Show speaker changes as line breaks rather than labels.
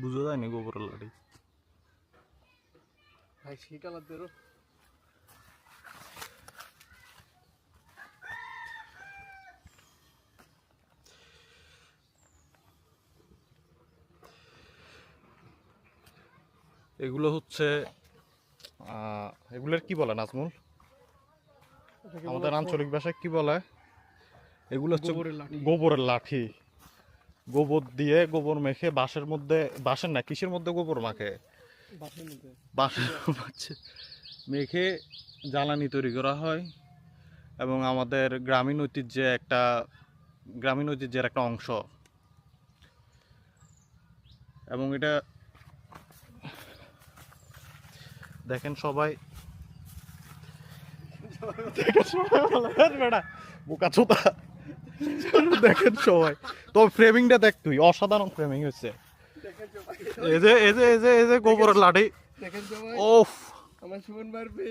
বুঝা যায়নি গোবরের লাঠি।
ভাই সেই কালার দেরো
এগুলো হচ্ছে এগুলোর কি বলে নাজমুল, আমাদের আঞ্চলিক ভাষায় কি বলে? এগুলো হচ্ছে গোবরের লাঠি। গোবর দিয়ে গোবর মেখে বাঁশের মধ্যে, বাঁশের না কিসের মধ্যে গোবর মাখে, বাঁশের মধ্যে মেখে জ্বালানি তৈরি করা হয়। এবং আমাদের গ্রামীণ ঐতিহ্যের একটা অংশ। এবং এটা দেখেন সবাই, বোকা চোদা, দেখেন সবাই। তো ফ্রেমিংটা দেখ তুই, অসাধারণ ফ্রেমিং হচ্ছে। এই যে গোবরের লাঠি।
দেখেন সবাই
ওফ,
আমার সুমন মারবে।